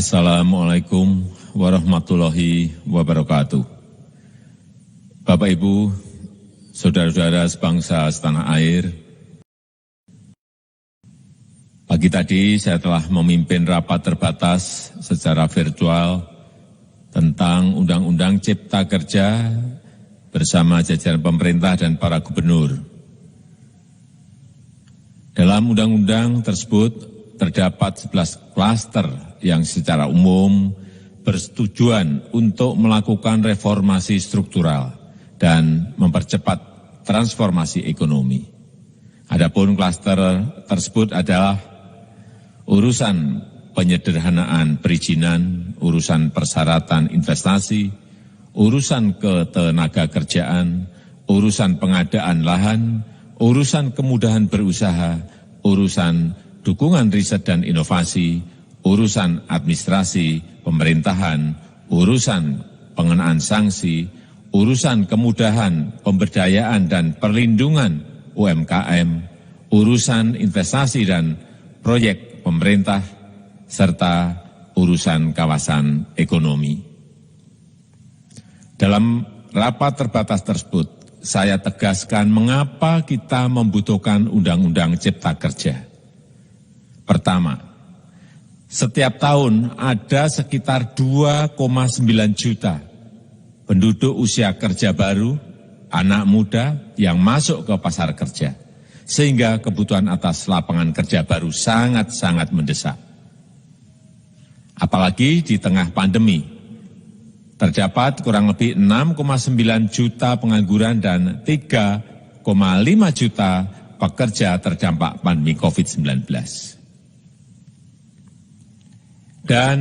Assalamualaikum warahmatullahi wabarakatuh. Bapak Ibu, saudara-saudara sebangsa setanah air, pagi tadi saya telah memimpin rapat terbatas secara virtual tentang Undang-Undang Cipta Kerja bersama jajaran pemerintah dan para gubernur. Dalam undang-undang tersebut terdapat 11 klaster yang secara umum bertujuan untuk melakukan reformasi struktural dan mempercepat transformasi ekonomi. Adapun klaster tersebut adalah urusan penyederhanaan perizinan, urusan persyaratan investasi, urusan ketenaga kerjaan, urusan pengadaan lahan, urusan kemudahan berusaha, urusan dukungan riset dan inovasi, urusan administrasi pemerintahan, urusan pengenaan sanksi, urusan kemudahan pemberdayaan dan perlindungan UMKM, urusan investasi dan proyek pemerintah, serta urusan kawasan ekonomi. Dalam rapat terbatas tersebut, saya tegaskan mengapa kita membutuhkan Undang-Undang Cipta Kerja. Pertama, setiap tahun ada sekitar 2,9 juta penduduk usia kerja baru, anak muda yang masuk ke pasar kerja, sehingga kebutuhan atas lapangan kerja baru sangat-sangat mendesak. Apalagi di tengah pandemi, terdapat kurang lebih 6,9 juta pengangguran dan 3,5 juta pekerja terdampak pandemi COVID-19. Dan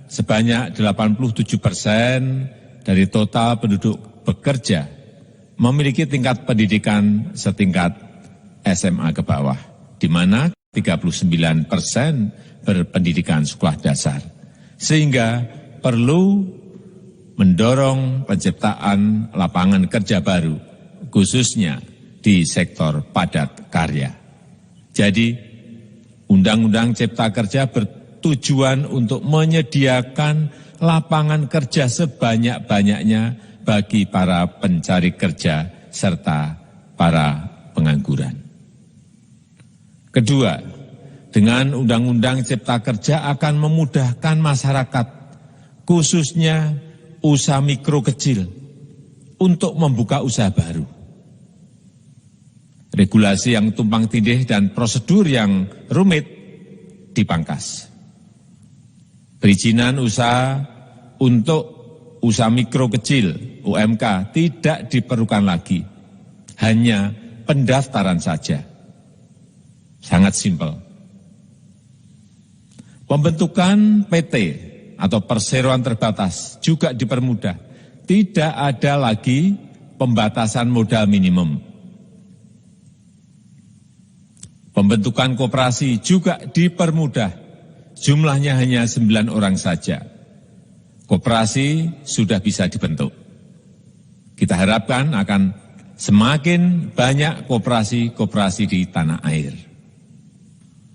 sebanyak 87% dari total penduduk bekerja memiliki tingkat pendidikan setingkat SMA ke bawah, di mana 39% berpendidikan sekolah dasar. Sehingga perlu mendorong penciptaan lapangan kerja baru, khususnya di sektor padat karya. Jadi, Undang-Undang Cipta Kerja bertujuan untuk menyediakan lapangan kerja sebanyak-banyaknya bagi para pencari kerja serta para pengangguran. Kedua, dengan Undang-Undang Cipta Kerja akan memudahkan masyarakat, khususnya usaha mikro kecil, untuk membuka usaha baru. Regulasi yang tumpang tindih dan prosedur yang rumit dipangkas. Perizinan usaha untuk usaha mikro kecil UMK tidak diperlukan lagi, hanya pendaftaran saja. Sangat simpel. Pembentukan PT atau perseroan terbatas juga dipermudah. Tidak ada lagi pembatasan modal minimum. Pembentukan koperasi juga dipermudah. Jumlahnya hanya 9 orang saja. Koperasi sudah bisa dibentuk. Kita harapkan akan semakin banyak koperasi-koperasi di tanah air.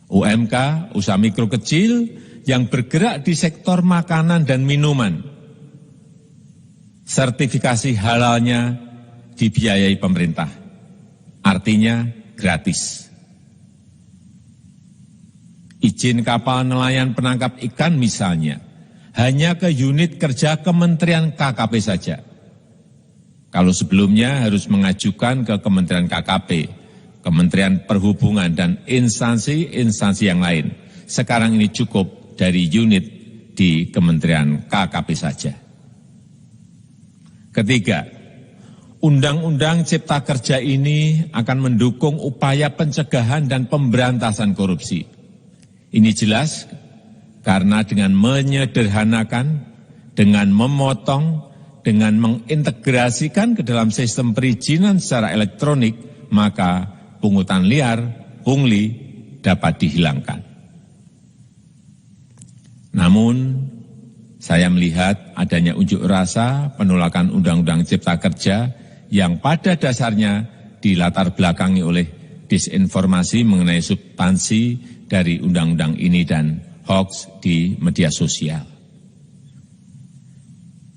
UMK, usaha mikro kecil yang bergerak di sektor makanan dan minuman. Sertifikasi halalnya dibiayai pemerintah. Artinya gratis. Izin kapal nelayan penangkap ikan misalnya, hanya ke unit kerja Kementerian KKP saja. Kalau sebelumnya harus mengajukan ke Kementerian KKP, Kementerian Perhubungan, dan instansi-instansi yang lain. Sekarang ini cukup dari unit di Kementerian KKP saja. Ketiga, Undang-Undang Cipta Kerja ini akan mendukung upaya pencegahan dan pemberantasan korupsi. Ini jelas karena dengan menyederhanakan, dengan memotong, dengan mengintegrasikan ke dalam sistem perizinan secara elektronik, maka pungutan liar, pungli dapat dihilangkan. Namun, saya melihat adanya unjuk rasa penolakan Undang-Undang Cipta Kerja yang pada dasarnya dilatar belakangi oleh disinformasi mengenai substansi dari undang-undang ini dan hoax di media sosial.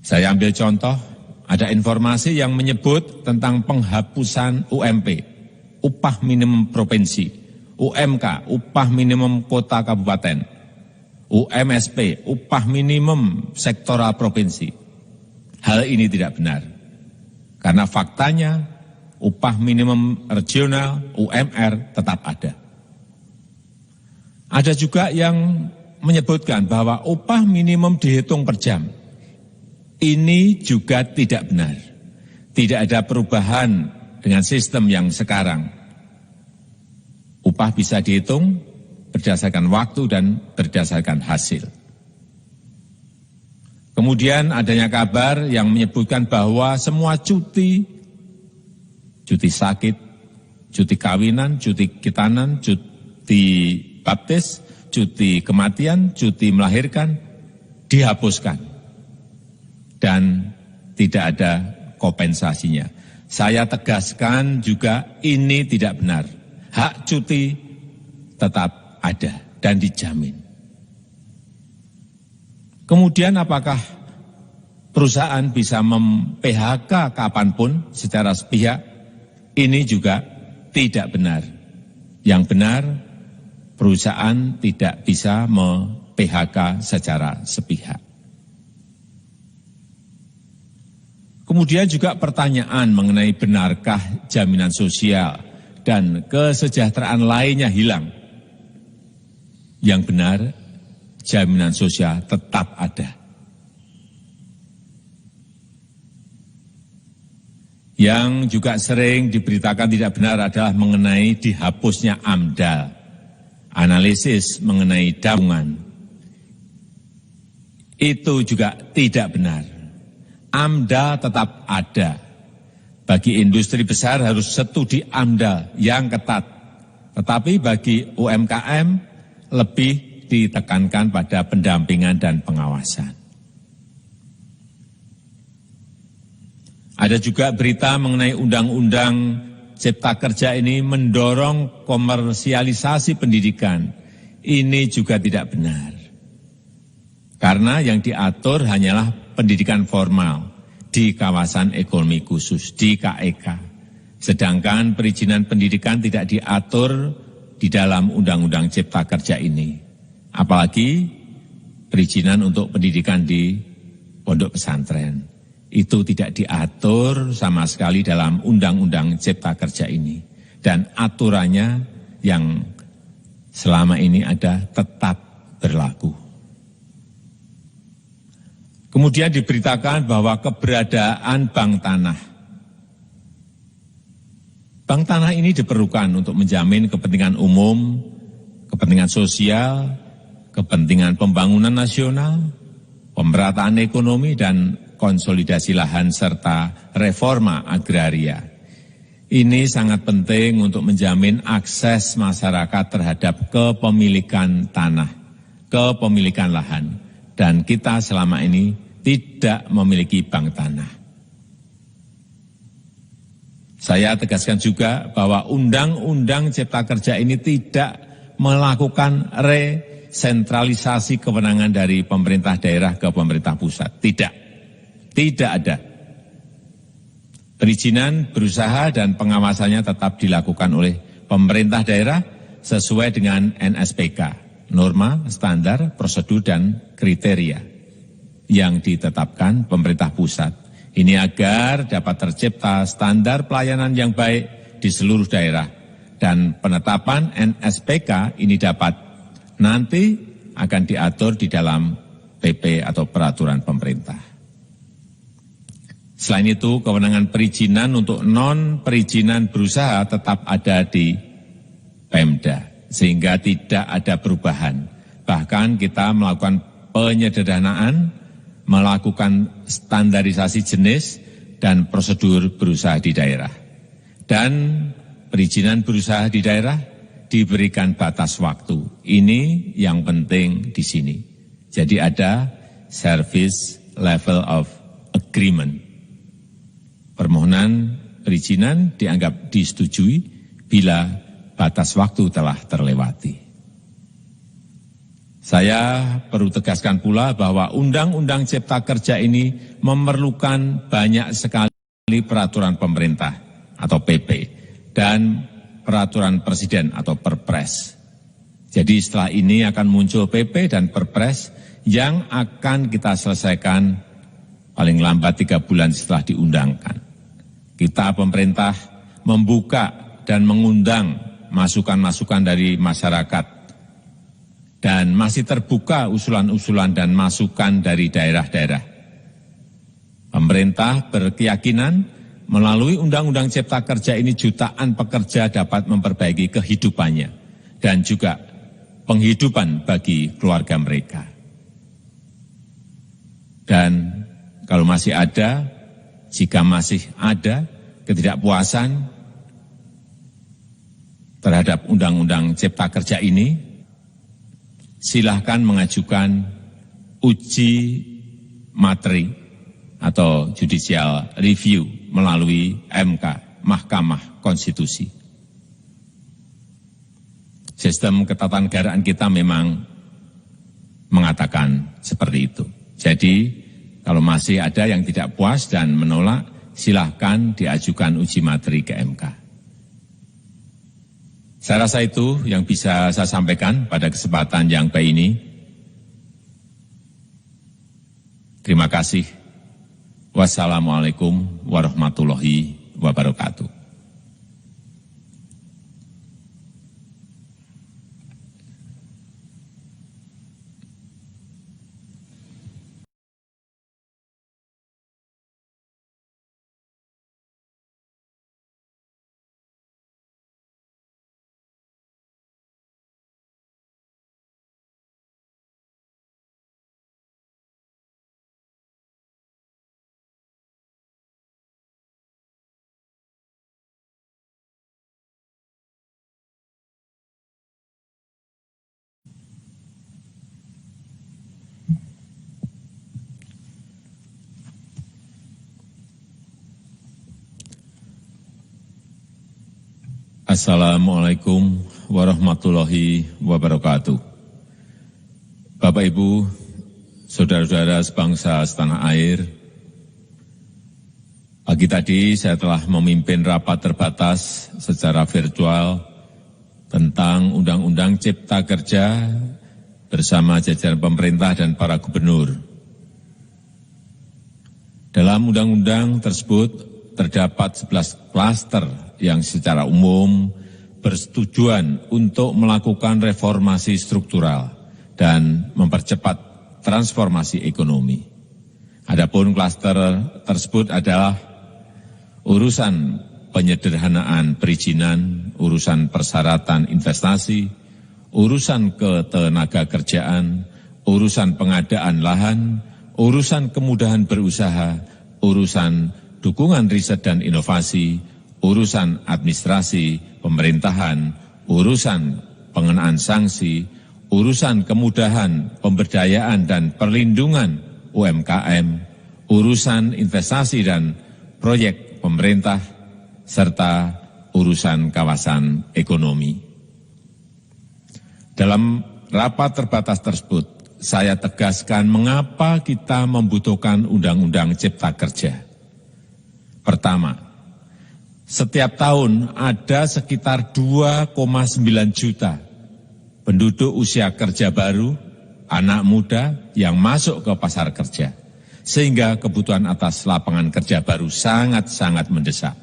Saya ambil contoh, ada informasi yang menyebut tentang penghapusan UMP, upah minimum provinsi, UMK, upah minimum kota kabupaten, UMSP, upah minimum sektoral provinsi. Hal ini tidak benar, karena faktanya upah minimum regional, UMR, tetap ada. Ada juga yang menyebutkan bahwa upah minimum dihitung per jam. Ini juga tidak benar. Tidak ada perubahan dengan sistem yang sekarang. Upah bisa dihitung berdasarkan waktu dan berdasarkan hasil. Kemudian adanya kabar yang menyebutkan bahwa semua cuti sakit, cuti kawinan, cuti khitanan, cuti baptis, cuti kematian, cuti melahirkan, dihapuskan. Dan tidak ada kompensasinya. Saya tegaskan juga ini tidak benar. Hak cuti tetap ada dan dijamin. Kemudian apakah perusahaan bisa mem-PHK kapanpun secara sepihak? Ini juga tidak benar. Yang benar, perusahaan tidak bisa mem-PHK secara sepihak. Kemudian juga pertanyaan mengenai benarkah jaminan sosial dan kesejahteraan lainnya hilang. Yang benar, jaminan sosial tetap ada. Yang juga sering diberitakan tidak benar adalah mengenai dihapusnya AMDAL, analisis mengenai tabungan. Itu juga tidak benar. AMDAL tetap ada. Bagi industri besar harus studi AMDAL yang ketat. Tetapi bagi UMKM lebih ditekankan pada pendampingan dan pengawasan. Ada juga berita mengenai Undang-Undang Cipta Kerja ini mendorong komersialisasi pendidikan. Ini juga tidak benar. Karena yang diatur hanyalah pendidikan formal di kawasan ekonomi khusus, di KEK. Sedangkan perizinan pendidikan tidak diatur di dalam Undang-Undang Cipta Kerja ini. Apalagi perizinan untuk pendidikan di pondok pesantren. Itu tidak diatur sama sekali dalam Undang-Undang Cipta Kerja ini. Dan aturannya yang selama ini ada tetap berlaku. Kemudian diberitakan bahwa keberadaan bank tanah. Bank tanah ini diperlukan untuk menjamin kepentingan umum, kepentingan sosial, kepentingan pembangunan nasional, pemerataan ekonomi, dan konsolidasi lahan serta reforma agraria. Ini sangat penting untuk menjamin akses masyarakat terhadap kepemilikan tanah, kepemilikan lahan. Dan kita selama ini tidak memiliki bank tanah. Saya tegaskan juga bahwa Undang-Undang Cipta Kerja ini tidak melakukan resentralisasi kewenangan dari pemerintah daerah ke pemerintah pusat. Tidak ada. Perizinan berusaha dan pengawasannya tetap dilakukan oleh pemerintah daerah sesuai dengan NSPK, norma, standar, prosedur, dan kriteria yang ditetapkan pemerintah pusat. Ini agar dapat tercipta standar pelayanan yang baik di seluruh daerah. Dan penetapan NSPK ini dapat nanti akan diatur di dalam PP atau peraturan pemerintah. Selain itu, kewenangan perizinan untuk non-perizinan berusaha tetap ada di Pemda, sehingga tidak ada perubahan. Bahkan kita melakukan penyederhanaan, melakukan standarisasi jenis dan prosedur berusaha di daerah. Dan perizinan berusaha di daerah diberikan batas waktu. Ini yang penting di sini. Jadi ada service level of agreement. Permohonan perizinan dianggap disetujui bila batas waktu telah terlewati. Saya perlu tegaskan pula bahwa Undang-Undang Cipta Kerja ini memerlukan banyak sekali peraturan pemerintah atau PP dan peraturan presiden atau Perpres. Jadi setelah ini akan muncul PP dan Perpres yang akan kita selesaikan paling lambat 3 bulan setelah diundangkan. Kita pemerintah membuka dan mengundang masukan-masukan dari masyarakat dan masih terbuka usulan-usulan dan masukan dari daerah-daerah. Pemerintah berkeyakinan melalui Undang-Undang Cipta Kerja ini jutaan pekerja dapat memperbaiki kehidupannya dan juga penghidupan bagi keluarga mereka. Dan kalau masih ada, jika masih ada ketidakpuasan terhadap Undang-Undang Cipta Kerja ini, silahkan mengajukan uji materi atau judicial review melalui MK, Mahkamah Konstitusi. Sistem ketatanegaraan kita memang mengatakan seperti itu. Jadi, kalau masih ada yang tidak puas dan menolak, silahkan diajukan uji materi ke MK. Saya rasa itu yang bisa saya sampaikan pada kesempatan yang baik ini. Terima kasih. Wassalamualaikum warahmatullahi wabarakatuh. Assalamualaikum warahmatullahi wabarakatuh. Bapak, Ibu, saudara-saudara sebangsa setanah air, pagi tadi saya telah memimpin rapat terbatas secara virtual tentang Undang-Undang Cipta Kerja bersama jajaran pemerintah dan para gubernur. Dalam undang-undang tersebut terdapat 11 klaster yang secara umum bersetujuan untuk melakukan reformasi struktural dan mempercepat transformasi ekonomi. Adapun klaster tersebut adalah urusan penyederhanaan perizinan, urusan persyaratan investasi, urusan ketenagakerjaan, urusan pengadaan lahan, urusan kemudahan berusaha, urusan dukungan riset dan inovasi, urusan administrasi pemerintahan, urusan pengenaan sanksi, urusan kemudahan pemberdayaan dan perlindungan UMKM, urusan investasi dan proyek pemerintah, serta urusan kawasan ekonomi. Dalam rapat terbatas tersebut, saya tegaskan mengapa kita membutuhkan Undang-Undang Cipta Kerja. Pertama, setiap tahun ada sekitar 2,9 juta penduduk usia kerja baru, anak muda yang masuk ke pasar kerja, sehingga kebutuhan atas lapangan kerja baru sangat-sangat mendesak.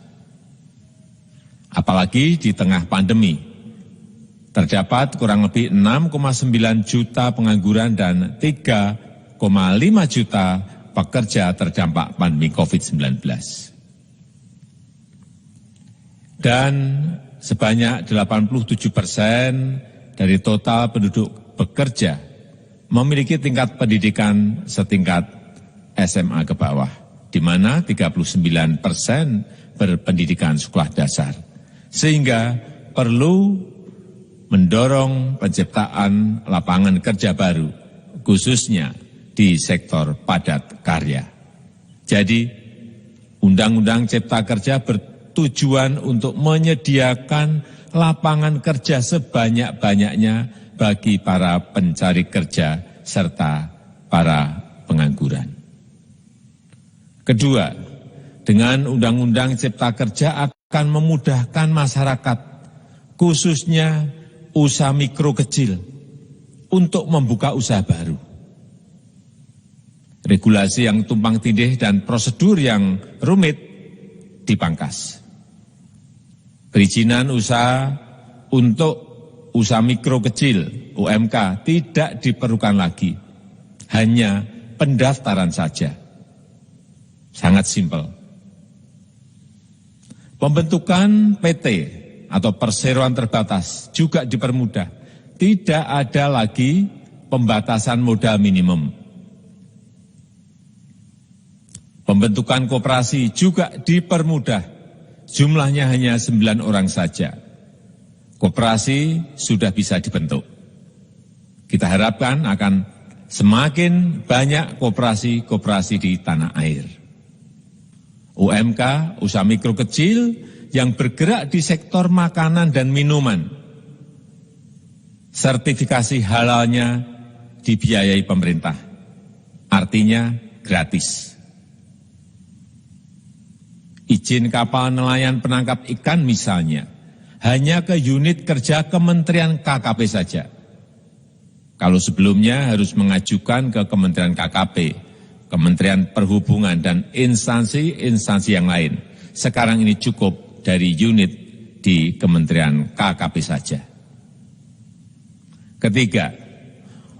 Apalagi di tengah pandemi, terdapat kurang lebih 6,9 juta pengangguran dan 3,5 juta pekerja terdampak pandemi COVID-19. Dan sebanyak 87% dari total penduduk bekerja memiliki tingkat pendidikan setingkat SMA ke bawah, di mana 39% berpendidikan sekolah dasar. Sehingga perlu mendorong penciptaan lapangan kerja baru, khususnya di sektor padat karya. Jadi, Undang-Undang Cipta Kerja tujuan untuk menyediakan lapangan kerja sebanyak-banyaknya bagi para pencari kerja serta para pengangguran. Kedua, dengan Undang-Undang Cipta Kerja akan memudahkan masyarakat, khususnya usaha mikro kecil, untuk membuka usaha baru. Regulasi yang tumpang tindih dan prosedur yang rumit dipangkas. Perizinan usaha untuk usaha mikro kecil, UMK, tidak diperlukan lagi. Hanya pendaftaran saja. Sangat simpel. Pembentukan PT atau perseroan terbatas juga dipermudah. Tidak ada lagi pembatasan modal minimum. Pembentukan koperasi juga dipermudah. Jumlahnya hanya 9 orang saja. Koperasi sudah bisa dibentuk. Kita harapkan akan semakin banyak koperasi-koperasi di tanah air. UMK, usaha mikro kecil yang bergerak di sektor makanan dan minuman. Sertifikasi halalnya dibiayai pemerintah, artinya gratis. Izin kapal nelayan penangkap ikan misalnya, hanya ke unit kerja Kementerian KKP saja. Kalau sebelumnya harus mengajukan ke Kementerian KKP, Kementerian Perhubungan, dan instansi-instansi yang lain. Sekarang ini cukup dari unit di Kementerian KKP saja. Ketiga,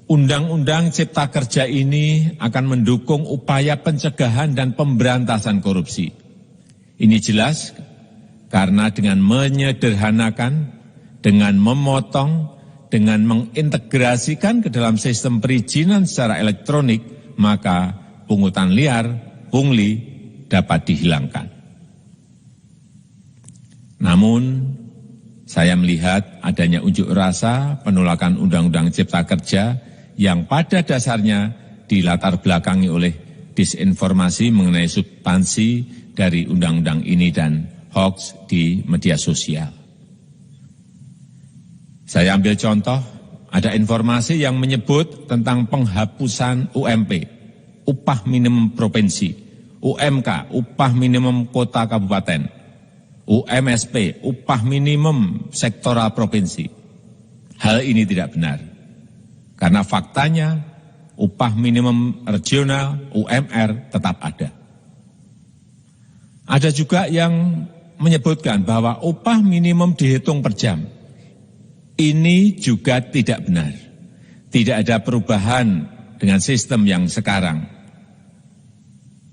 Undang-Undang Cipta Kerja ini akan mendukung upaya pencegahan dan pemberantasan korupsi. Ini jelas karena dengan menyederhanakan, dengan memotong, dengan mengintegrasikan ke dalam sistem perizinan secara elektronik, maka pungutan liar, pungli dapat dihilangkan. Namun, saya melihat adanya unjuk rasa penolakan Undang-Undang Cipta Kerja yang pada dasarnya dilatar belakangi oleh disinformasi mengenai substansi dari undang-undang ini dan hoax di media sosial. Saya ambil contoh, ada informasi yang menyebut tentang penghapusan UMP, upah minimum provinsi, UMK, upah minimum kota kabupaten, UMSP, upah minimum sektoral provinsi. Hal ini tidak benar, karena faktanya upah minimum regional, UMR, tetap ada. Ada juga yang menyebutkan bahwa upah minimum dihitung per jam. Ini juga tidak benar. Tidak ada perubahan dengan sistem yang sekarang.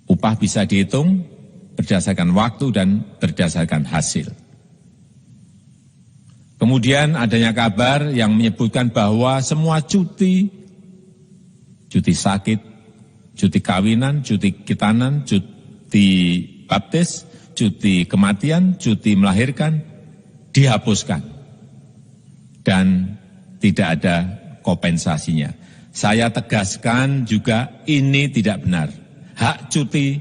Upah bisa dihitung berdasarkan waktu dan berdasarkan hasil. Kemudian adanya kabar yang menyebutkan bahwa semua cuti sakit, cuti kawinan, cuti khitanan, cuti baptis, cuti kematian, cuti melahirkan, dihapuskan. Dan tidak ada kompensasinya. Saya tegaskan juga ini tidak benar. Hak cuti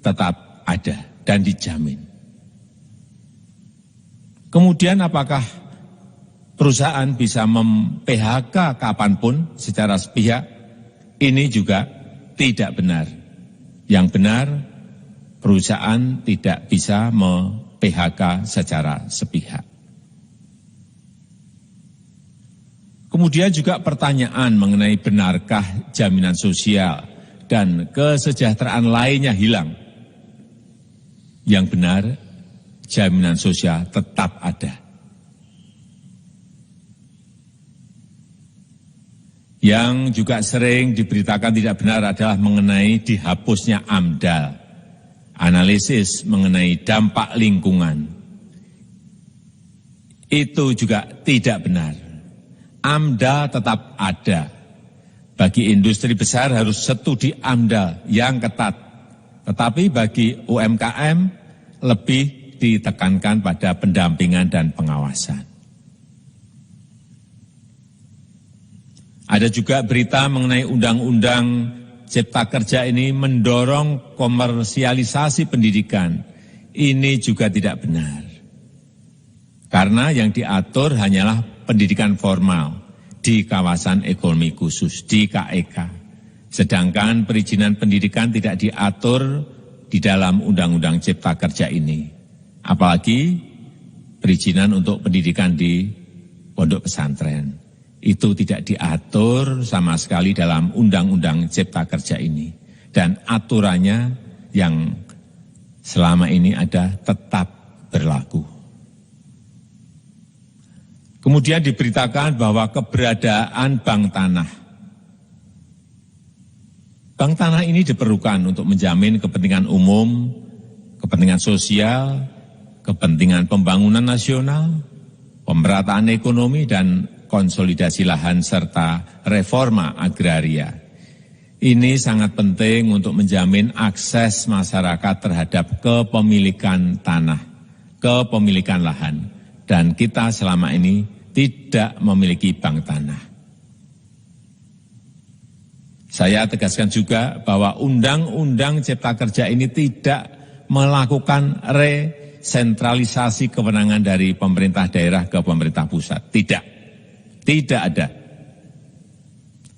tetap ada dan dijamin. Kemudian apakah perusahaan bisa mem-PHK kapanpun secara sepihak? Ini juga tidak benar. Yang benar, perusahaan tidak bisa mem-PHK secara sepihak. Kemudian juga pertanyaan mengenai benarkah jaminan sosial dan kesejahteraan lainnya hilang. Yang benar, jaminan sosial tetap ada. Yang juga sering diberitakan tidak benar adalah mengenai dihapusnya AMDAL, analisis mengenai dampak lingkungan. Itu juga tidak benar. AMDAL tetap ada. Bagi industri besar harus studi AMDAL yang ketat. Tetapi bagi UMKM lebih ditekankan pada pendampingan dan pengawasan. Ada juga berita mengenai Undang-Undang Cipta Kerja ini mendorong komersialisasi pendidikan. Ini juga tidak benar. Karena yang diatur hanyalah pendidikan formal, di kawasan ekonomi khusus, di KEK. Sedangkan perizinan pendidikan tidak diatur di dalam Undang-Undang Cipta Kerja ini. Apalagi perizinan untuk pendidikan di pondok pesantren. Itu tidak diatur sama sekali dalam Undang-Undang Cipta Kerja ini. Dan aturannya yang selama ini ada tetap berlaku. Kemudian diberitakan bahwa keberadaan bank tanah ini diperlukan untuk menjamin kepentingan umum, kepentingan sosial, kepentingan pembangunan nasional, pemerataan ekonomi dan konsolidasi lahan serta reforma agraria. Ini sangat penting untuk menjamin akses masyarakat terhadap kepemilikan tanah, kepemilikan lahan. Dan kita selama ini tidak memiliki bank tanah. Saya tegaskan juga bahwa Undang-Undang Cipta Kerja ini tidak melakukan resentralisasi kewenangan dari pemerintah daerah ke pemerintah pusat. Tidak ada.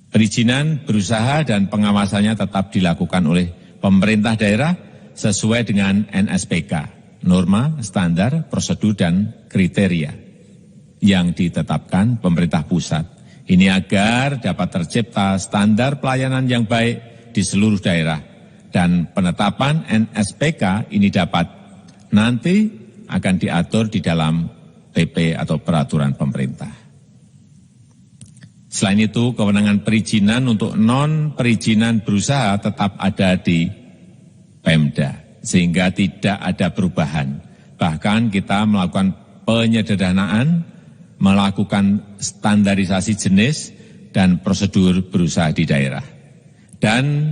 Perizinan berusaha dan pengawasannya tetap dilakukan oleh pemerintah daerah sesuai dengan NSPK. Norma, standar, prosedur, dan kriteria yang ditetapkan pemerintah pusat. Ini agar dapat tercipta standar pelayanan yang baik di seluruh daerah. Dan penetapan NSPK ini dapat nanti akan diatur di dalam PP atau peraturan pemerintah. Selain itu, kewenangan perizinan untuk non-perizinan berusaha tetap ada di Pemda. Sehingga tidak ada perubahan. Bahkan kita melakukan penyederhanaan, melakukan standarisasi jenis dan prosedur berusaha di daerah. Dan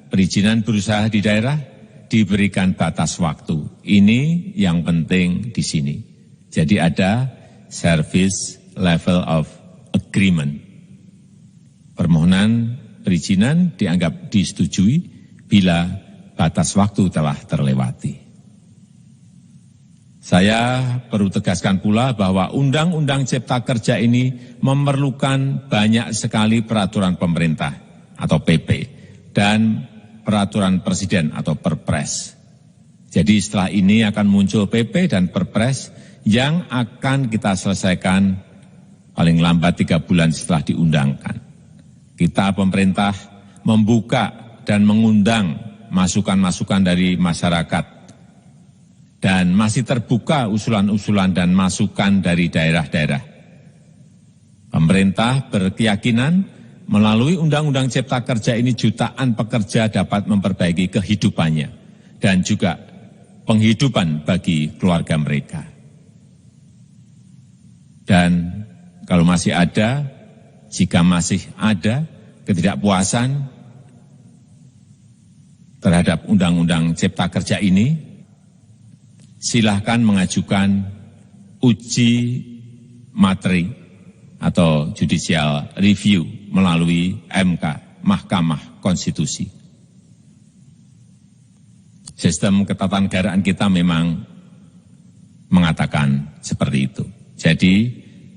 perizinan berusaha di daerah diberikan batas waktu. Ini yang penting di sini. Jadi ada service level of agreement. Permohonan perizinan dianggap disetujui bila batas waktu telah terlewati. Saya perlu tegaskan pula bahwa Undang-Undang Cipta Kerja ini memerlukan banyak sekali peraturan pemerintah atau PP dan peraturan presiden atau Perpres. Jadi setelah ini akan muncul PP dan Perpres yang akan kita selesaikan paling lambat 3 bulan setelah diundangkan. Kita pemerintah membuka dan mengundang masukan-masukan dari masyarakat dan masih terbuka usulan-usulan dan masukan dari daerah-daerah. Pemerintah berkeyakinan melalui Undang-Undang Cipta Kerja ini jutaan pekerja dapat memperbaiki kehidupannya dan juga penghidupan bagi keluarga mereka. Dan kalau masih ada, jika masih ada ketidakpuasan terhadap Undang-Undang Cipta Kerja ini, silahkan mengajukan uji materi atau judicial review melalui MK, Mahkamah Konstitusi. Sistem ketatanegaraan kita memang mengatakan seperti itu. Jadi,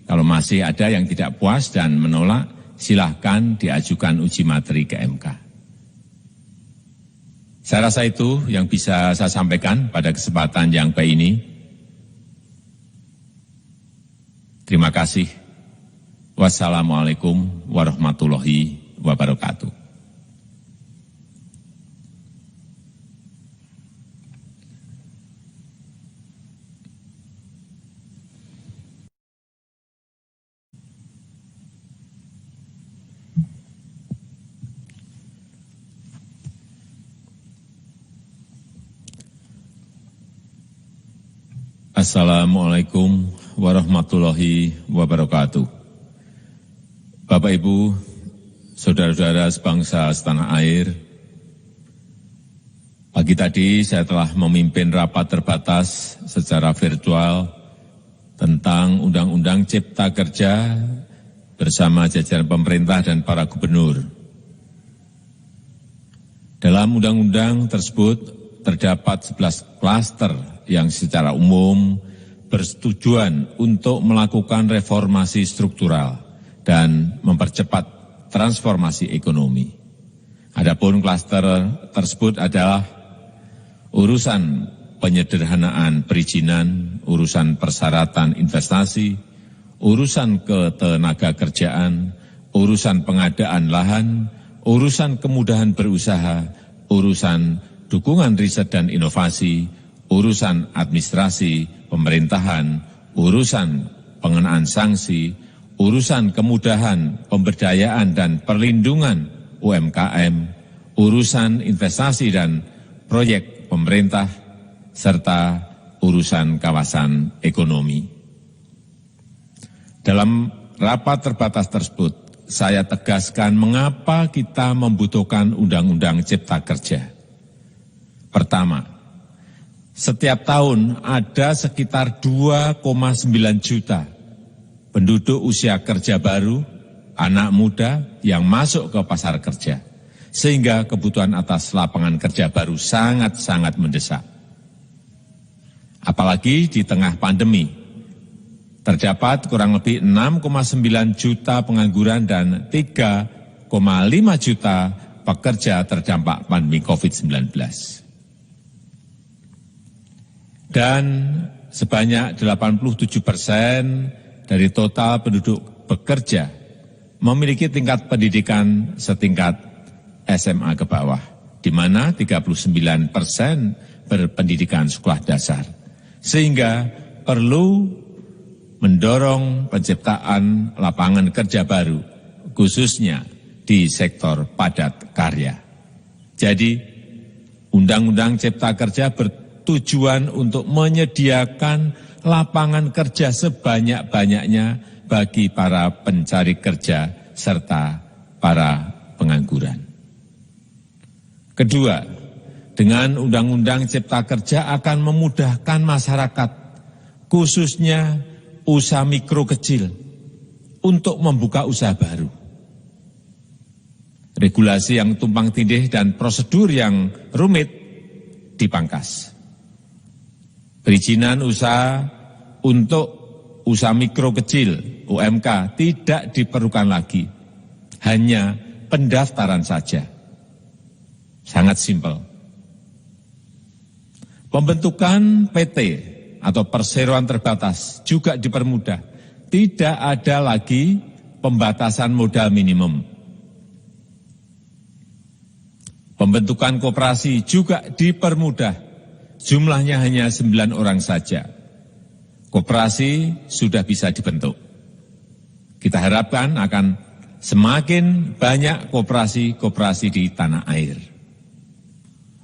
kalau masih ada yang tidak puas dan menolak, silahkan diajukan uji materi ke MK. Saya rasa itu yang bisa saya sampaikan pada kesempatan yang baik ini. Terima kasih. Wassalamualaikum warahmatullahi wabarakatuh. Assalamualaikum warahmatullahi wabarakatuh. Bapak, Ibu, saudara-saudara sebangsa setanah air, pagi tadi saya telah memimpin rapat terbatas secara virtual tentang Undang-Undang Cipta Kerja bersama jajaran pemerintah dan para gubernur. Dalam undang-undang tersebut terdapat 11 klaster yang secara umum bersetujuan untuk melakukan reformasi struktural dan mempercepat transformasi ekonomi. Adapun klaster tersebut adalah urusan penyederhanaan perizinan, urusan persyaratan investasi, urusan ketenaga kerjaan, urusan pengadaan lahan, urusan kemudahan berusaha, urusan dukungan riset dan inovasi, urusan administrasi pemerintahan, urusan pengenaan sanksi, urusan kemudahan pemberdayaan dan perlindungan UMKM, urusan investasi dan proyek pemerintah, serta urusan kawasan ekonomi. Dalam rapat terbatas tersebut, saya tegaskan mengapa kita membutuhkan Undang-Undang Cipta Kerja. Pertama, setiap tahun ada sekitar 2,9 juta penduduk usia kerja baru, anak muda yang masuk ke pasar kerja, sehingga kebutuhan atas lapangan kerja baru sangat-sangat mendesak. Apalagi di tengah pandemi, terdapat kurang lebih 6,9 juta pengangguran dan 3,5 juta pekerja terdampak pandemi COVID-19. Dan sebanyak 87% dari total penduduk bekerja memiliki tingkat pendidikan setingkat SMA ke bawah, di mana 39% berpendidikan sekolah dasar. Sehingga perlu mendorong penciptaan lapangan kerja baru, khususnya di sektor padat karya. Jadi, Undang-Undang Cipta Kerja bertujuan untuk menyediakan lapangan kerja sebanyak-banyaknya bagi para pencari kerja serta para pengangguran. Kedua, dengan Undang-Undang Cipta Kerja akan memudahkan masyarakat, khususnya usaha mikro kecil, untuk membuka usaha baru. Regulasi yang tumpang tindih dan prosedur yang rumit dipangkas. Perizinan usaha untuk usaha mikro kecil, UMK, tidak diperlukan lagi. Hanya pendaftaran saja. Sangat simpel. Pembentukan PT atau perseroan terbatas juga dipermudah. Tidak ada lagi pembatasan modal minimum. Pembentukan koperasi juga dipermudah. Jumlahnya hanya 9 orang saja. Koperasi sudah bisa dibentuk. Kita harapkan akan semakin banyak koperasi-koperasi di tanah air.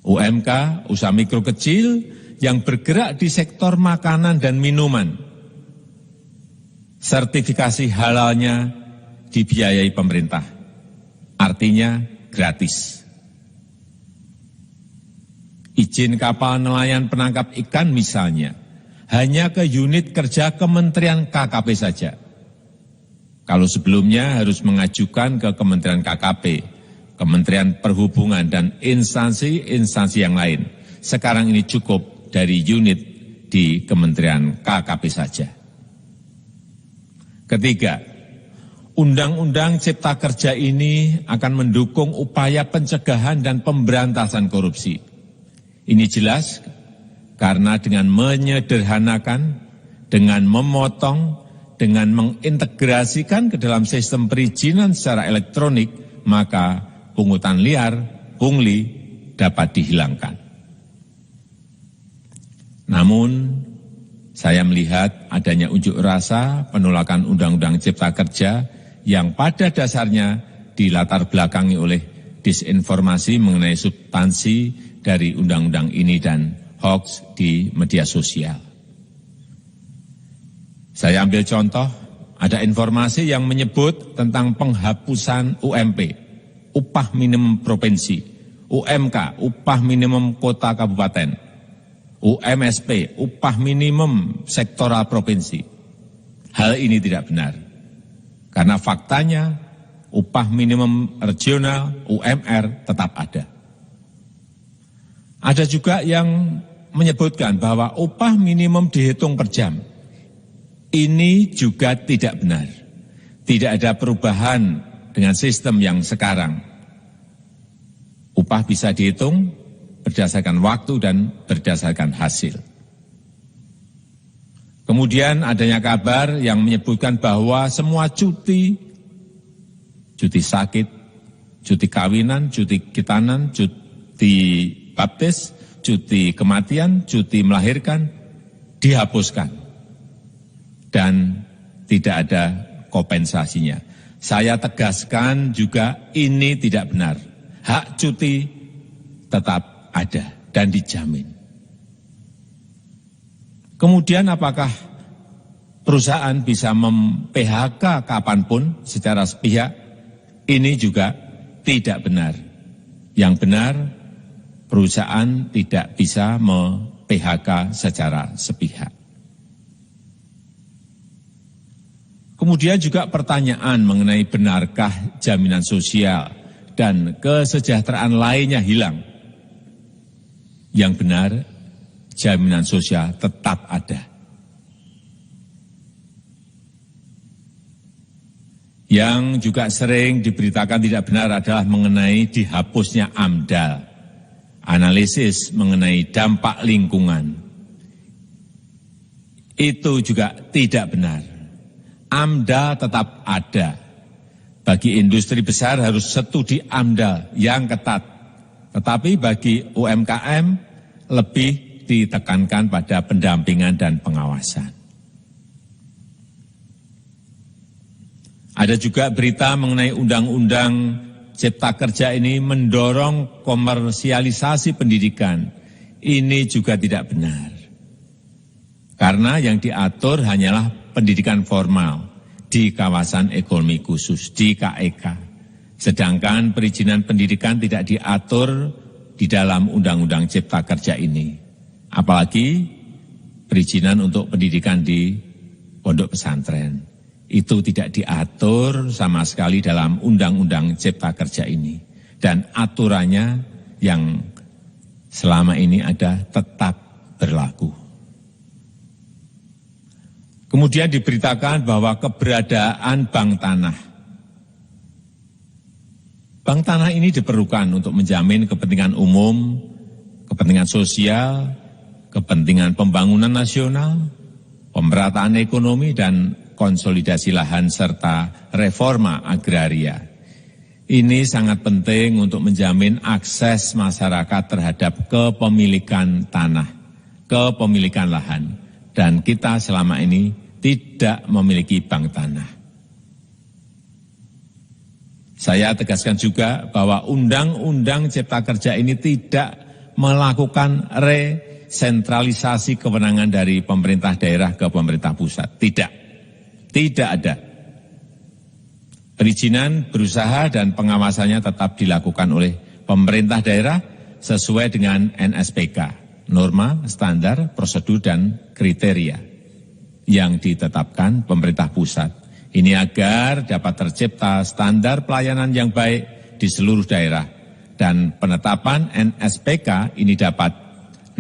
UMK, usaha mikro kecil yang bergerak di sektor makanan dan minuman. Sertifikasi halalnya dibiayai pemerintah, artinya gratis. Izin kapal nelayan penangkap ikan misalnya, hanya ke unit kerja Kementerian KKP saja. Kalau sebelumnya harus mengajukan ke Kementerian KKP, Kementerian Perhubungan, dan instansi-instansi yang lain. Sekarang ini cukup dari unit di Kementerian KKP saja. Ketiga, Undang-Undang Cipta Kerja ini akan mendukung upaya pencegahan dan pemberantasan korupsi. Ini jelas karena dengan menyederhanakan, dengan memotong, dengan mengintegrasikan ke dalam sistem perizinan secara elektronik, maka pungutan liar, pungli, dapat dihilangkan. Namun, saya melihat adanya unjuk rasa penolakan Undang-Undang Cipta Kerja yang pada dasarnya dilatar belakangi oleh disinformasi mengenai substansi dari undang-undang ini dan hoax di media sosial. Saya ambil contoh, ada informasi yang menyebut tentang penghapusan UMP, upah minimum provinsi, UMK, upah minimum kota kabupaten, UMSP, upah minimum sektoral provinsi. Hal ini tidak benar, karena faktanya upah minimum regional, UMR, tetap ada. Ada juga yang menyebutkan bahwa upah minimum dihitung per jam. Ini juga tidak benar. Tidak ada perubahan dengan sistem yang sekarang. Upah bisa dihitung berdasarkan waktu dan berdasarkan hasil. Kemudian adanya kabar yang menyebutkan bahwa semua cuti sakit, cuti kawinan, cuti khitanan, cuti baptis, cuti kematian, cuti melahirkan, dihapuskan. Dan tidak ada kompensasinya. Saya tegaskan juga ini tidak benar. Hak cuti tetap ada dan dijamin. Kemudian apakah perusahaan bisa mem-PHK kapanpun secara sepihak? Ini juga tidak benar. Yang benar, perusahaan tidak bisa mem-PHK secara sepihak. Kemudian juga pertanyaan mengenai benarkah jaminan sosial dan kesejahteraan lainnya hilang. Yang benar, jaminan sosial tetap ada. Yang juga sering diberitakan tidak benar adalah mengenai dihapusnya AMDAL, analisis mengenai dampak lingkungan. Itu juga tidak benar. AMDAL tetap ada. Bagi industri besar harus studi AMDAL yang ketat. Tetapi bagi UMKM lebih ditekankan pada pendampingan dan pengawasan. Ada juga berita mengenai Undang-Undang Cipta Kerja ini mendorong komersialisasi pendidikan. Ini juga tidak benar. Karena yang diatur hanyalah pendidikan formal di kawasan ekonomi khusus, di KEK. Sedangkan perizinan pendidikan tidak diatur di dalam Undang-Undang Cipta Kerja ini. Apalagi perizinan untuk pendidikan di pondok pesantren. Itu tidak diatur sama sekali dalam Undang-Undang Cipta Kerja ini. Dan aturannya yang selama ini ada tetap berlaku. Kemudian diberitakan bahwa keberadaan bank tanah. Bank tanah ini diperlukan untuk menjamin kepentingan umum, kepentingan sosial, kepentingan pembangunan nasional, pemerataan ekonomi, dan konsolidasi lahan serta reforma agraria. Ini sangat penting untuk menjamin akses masyarakat terhadap kepemilikan tanah, kepemilikan lahan. Dan kita selama ini tidak memiliki bank tanah. Saya tegaskan juga bahwa Undang-Undang Cipta Kerja ini tidak melakukan resentralisasi kewenangan dari pemerintah daerah ke pemerintah pusat. Tidak ada. Perizinan berusaha dan pengawasannya tetap dilakukan oleh pemerintah daerah sesuai dengan NSPK, norma, standar, prosedur, dan kriteria yang ditetapkan pemerintah pusat. Ini agar dapat tercipta standar pelayanan yang baik di seluruh daerah. Dan penetapan NSPK ini dapat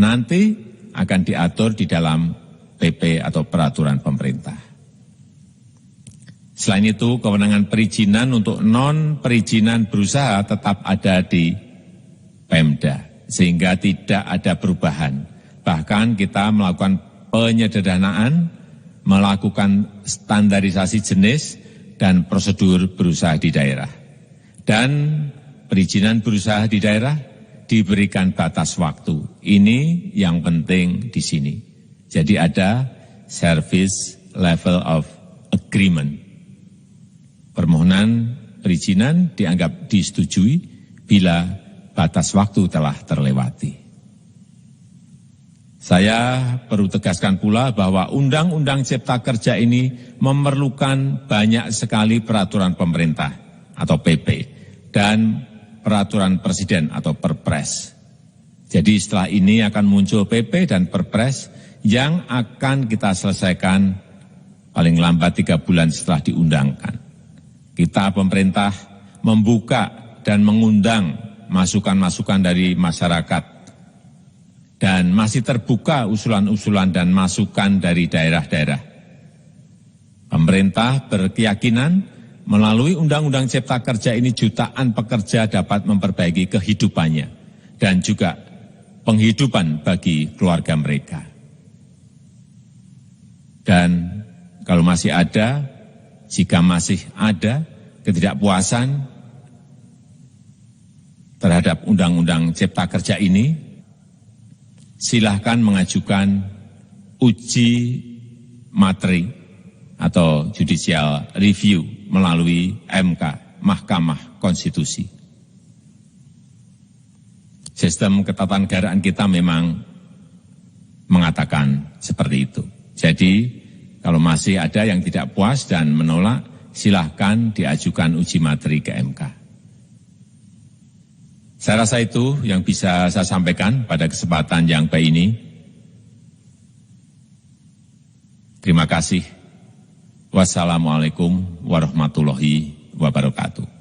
nanti akan diatur di dalam PP atau peraturan pemerintah. Selain itu, kewenangan perizinan untuk non-perizinan berusaha tetap ada di Pemda, sehingga tidak ada perubahan. Bahkan kita melakukan penyederhanaan, melakukan standarisasi jenis dan prosedur berusaha di daerah. Dan perizinan berusaha di daerah diberikan batas waktu. Ini yang penting di sini. Jadi ada service level of agreement. Permohonan perizinan dianggap disetujui bila batas waktu telah terlewati. Saya perlu tegaskan pula bahwa Undang-Undang Cipta Kerja ini memerlukan banyak sekali peraturan pemerintah atau PP dan peraturan presiden atau Perpres. Jadi setelah ini akan muncul PP dan Perpres yang akan kita selesaikan paling lambat 3 bulan setelah diundangkan. Kita pemerintah membuka dan mengundang masukan-masukan dari masyarakat dan masih terbuka usulan-usulan dan masukan dari daerah-daerah. Pemerintah berkeyakinan melalui Undang-Undang Cipta Kerja ini jutaan pekerja dapat memperbaiki kehidupannya dan juga penghidupan bagi keluarga mereka. Dan kalau masih ada, jika masih ada ketidakpuasan terhadap Undang-Undang Cipta Kerja ini, silahkan mengajukan uji materi atau judicial review melalui MK, Mahkamah Konstitusi. Sistem ketatanegaraan kita memang mengatakan seperti itu. Jadi, kalau masih ada yang tidak puas dan menolak, silahkan diajukan uji materi ke MK. Saya rasa itu yang bisa saya sampaikan pada kesempatan yang baik ini. Terima kasih. Wassalamualaikum warahmatullahi wabarakatuh.